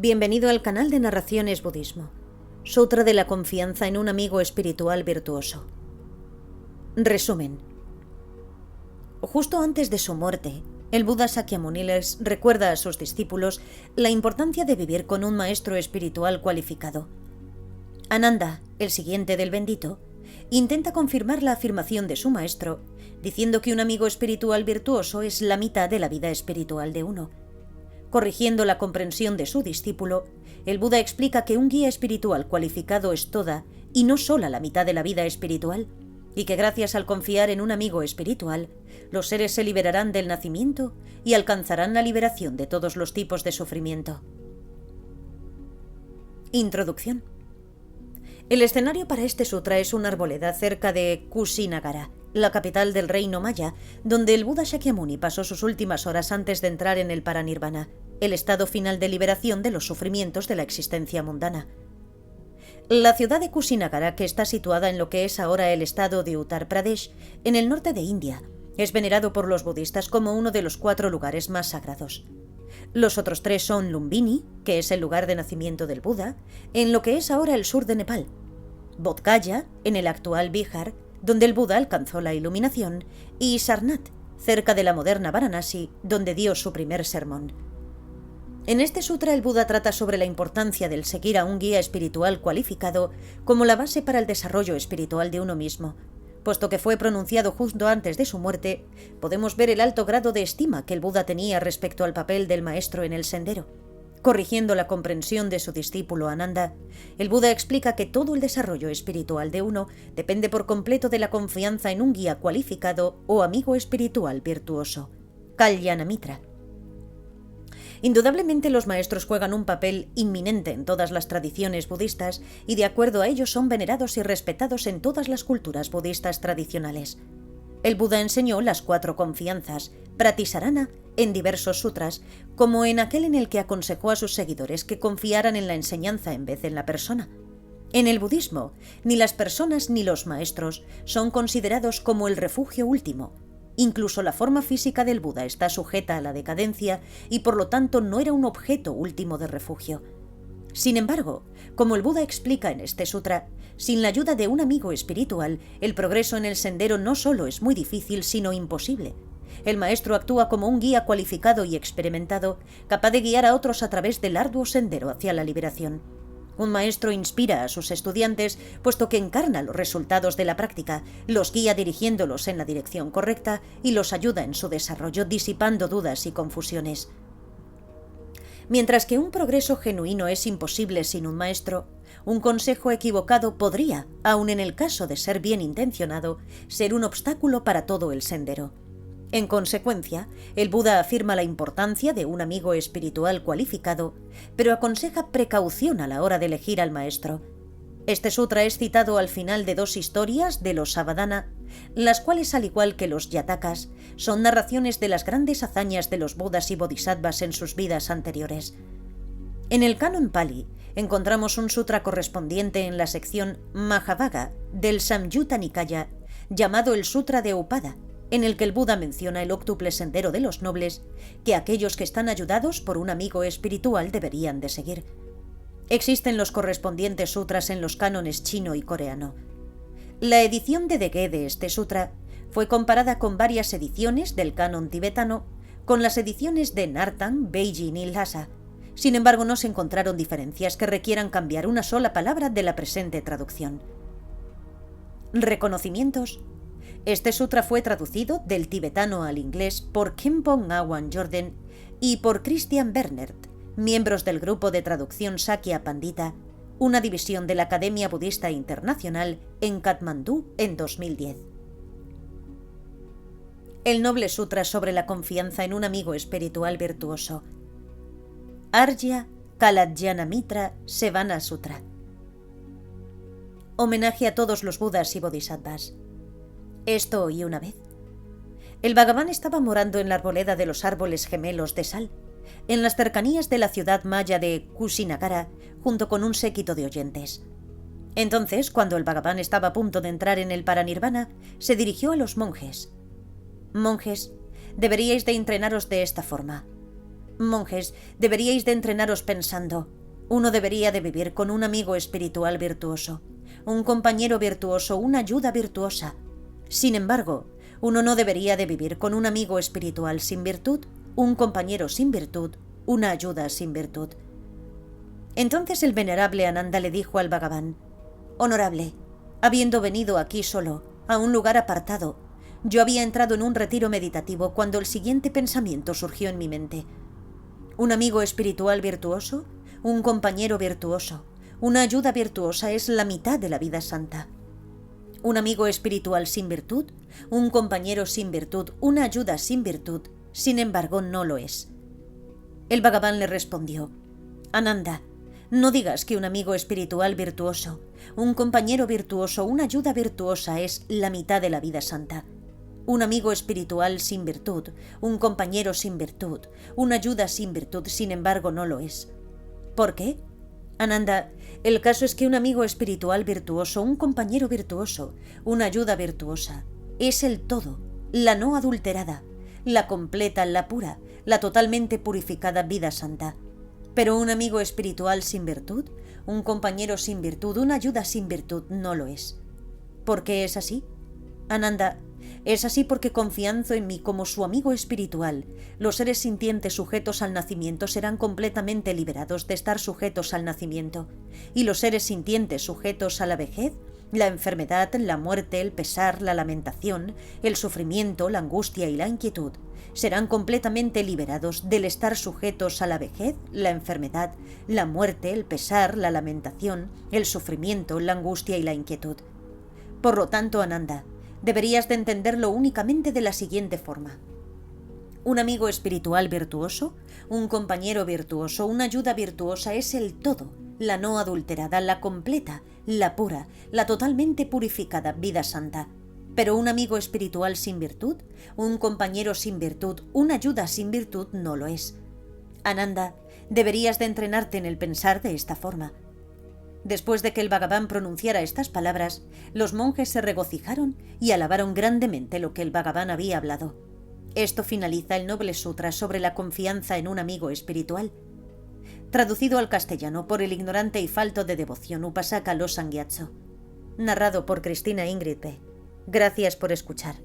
Bienvenido al canal de Narraciones Budismo. Sutra de la confianza en un amigo espiritual virtuoso. Resumen. Justo antes de su muerte, el Buda Sakyamuni les recuerda a sus discípulos la importancia de vivir con un maestro espiritual cualificado. Ananda, el siguiente del bendito, intenta confirmar la afirmación de su maestro, diciendo que un amigo espiritual virtuoso es la mitad de la vida espiritual de uno. Corrigiendo la comprensión de su discípulo, el Buda explica que un guía espiritual cualificado es toda y no sola la mitad de la vida espiritual, y que gracias al confiar en un amigo espiritual, los seres se liberarán del nacimiento y alcanzarán la liberación de todos los tipos de sufrimiento. Introducción. El escenario para este sutra es una arboleda cerca de Kusinagara, la capital del reino maya, donde el Buda Shakyamuni pasó sus últimas horas antes de entrar en el paranirvana, el estado final de liberación de los sufrimientos de la existencia mundana. La ciudad de Kusinagara, que está situada en lo que es ahora el estado de Uttar Pradesh, en el norte de India, es venerado por los budistas como uno de los 4 lugares más sagrados. Los otros 3 son Lumbini, que es el lugar de nacimiento del Buda, en lo que es ahora el sur de Nepal; Bodh Gaya, en el actual Bihar, donde el Buda alcanzó la iluminación, y Sarnath, cerca de la moderna Varanasi, donde dio su primer sermón. En este sutra el Buda trata sobre la importancia del seguir a un guía espiritual cualificado como la base para el desarrollo espiritual de uno mismo. Puesto que fue pronunciado justo antes de su muerte, podemos ver el alto grado de estima que el Buda tenía respecto al papel del maestro en el sendero. Corrigiendo la comprensión de su discípulo Ananda, el Buda explica que todo el desarrollo espiritual de uno depende por completo de la confianza en un guía cualificado o amigo espiritual virtuoso. Kalyanamitra. Indudablemente los maestros juegan un papel inminente en todas las tradiciones budistas y de acuerdo a ello son venerados y respetados en todas las culturas budistas tradicionales. El Buda enseñó las 4 confianzas, Pratisarana, en diversos sutras, como en aquel en el que aconsejó a sus seguidores que confiaran en la enseñanza en vez de en la persona. En el budismo, ni las personas ni los maestros son considerados como el refugio último. Incluso la forma física del Buda está sujeta a la decadencia y por lo tanto no era un objeto último de refugio. Sin embargo, como el Buda explica en este sutra, sin la ayuda de un amigo espiritual, el progreso en el sendero no solo es muy difícil, sino imposible. El maestro actúa como un guía cualificado y experimentado, capaz de guiar a otros a través del arduo sendero hacia la liberación. Un maestro inspira a sus estudiantes, puesto que encarna los resultados de la práctica, los guía dirigiéndolos en la dirección correcta y los ayuda en su desarrollo, disipando dudas y confusiones. Mientras que un progreso genuino es imposible sin un maestro, un consejo equivocado podría, aun en el caso de ser bien intencionado, ser un obstáculo para todo el sendero. En consecuencia, el Buda afirma la importancia de un amigo espiritual cualificado, pero aconseja precaución a la hora de elegir al maestro. Este sutra es citado al final de 2 historias de los Savadana, las cuales, al igual que los Jatakas, son narraciones de las grandes hazañas de los Budas y Bodhisattvas en sus vidas anteriores. En el canon Pali encontramos un sutra correspondiente en la sección Mahavagga del Samyutta Nikaya, llamado el Sutra de Upada, en el que el Buda menciona el óctuple sendero de los nobles que aquellos que están ayudados por un amigo espiritual deberían de seguir. Existen los correspondientes sutras en los cánones chino y coreano. La edición de Dege de este sutra fue comparada con varias ediciones del canon tibetano, con las ediciones de Nartan, Beijing y Lhasa. Sin embargo, no se encontraron diferencias que requieran cambiar una sola palabra de la presente traducción. Reconocimientos. Este sutra fue traducido del tibetano al inglés por Khenpo Ngawang Jordan y por Christian Bernert, miembros del grupo de traducción Sakya Pandita, una división de la Academia Budista Internacional en Katmandú en 2010. El noble sutra sobre la confianza en un amigo espiritual virtuoso. Arya Kaladyanamitra Sevana Sutra. Homenaje a todos los Budas y Bodhisattvas. Esto y una vez. El Bhagavan estaba morando en la arboleda de los árboles gemelos de sal, en las cercanías de la ciudad maya de Kusinagara, junto con un séquito de oyentes. Entonces, cuando el Bhagavan estaba a punto de entrar en el paranirvana, se dirigió a los monjes. Monjes, deberíais de entrenaros de esta forma. Monjes, deberíais de entrenaros pensando: uno debería de vivir con un amigo espiritual virtuoso, un compañero virtuoso, una ayuda virtuosa. Sin embargo, uno no debería de vivir con un amigo espiritual sin virtud, un compañero sin virtud, una ayuda sin virtud. Entonces el venerable Ananda le dijo al Bhagavan: Honorable, habiendo venido aquí solo, a un lugar apartado, yo había entrado en un retiro meditativo cuando el siguiente pensamiento surgió en mi mente: un amigo espiritual virtuoso, un compañero virtuoso, una ayuda virtuosa es la mitad de la vida santa. Un amigo espiritual sin virtud, un compañero sin virtud, una ayuda sin virtud, sin embargo no lo es. El Bhagavan le respondió: Ananda, no digas que un amigo espiritual virtuoso, un compañero virtuoso, una ayuda virtuosa es la mitad de la vida santa. Un amigo espiritual sin virtud, un compañero sin virtud, una ayuda sin virtud, sin embargo no lo es. ¿Por qué? Ananda, el caso es que un amigo espiritual virtuoso, un compañero virtuoso, una ayuda virtuosa, es el todo, la no adulterada, la completa, la pura, la totalmente purificada vida santa. Pero un amigo espiritual sin virtud, un compañero sin virtud, una ayuda sin virtud, no lo es. ¿Por qué es así? Ananda, es así porque confiando en mí como su amigo espiritual, los seres sintientes sujetos al nacimiento serán completamente liberados de estar sujetos al nacimiento, y los seres sintientes sujetos a la vejez, la enfermedad, la muerte, el pesar, la lamentación, el sufrimiento, la angustia y la inquietud, serán completamente liberados del estar sujetos a la vejez, la enfermedad, la muerte, el pesar, la lamentación, el sufrimiento, la angustia y la inquietud. Por lo tanto, Ananda, deberías de entenderlo únicamente de la siguiente forma: un amigo espiritual virtuoso, un compañero virtuoso, una ayuda virtuosa es el todo, la no adulterada, la completa, la pura, la totalmente purificada vida santa. Pero un amigo espiritual sin virtud, un compañero sin virtud, una ayuda sin virtud no lo es. Ananda, deberías de entrenarte en el pensar de esta forma. Después de que el Bhagavan pronunciara estas palabras, los monjes se regocijaron y alabaron grandemente lo que el Bhagavan había hablado. Esto finaliza el noble sutra sobre la confianza en un amigo espiritual. Traducido al castellano por el ignorante y falto de devoción Upasaka Lo Sangyatso. Narrado por Cristina Ingrid P. Gracias por escuchar.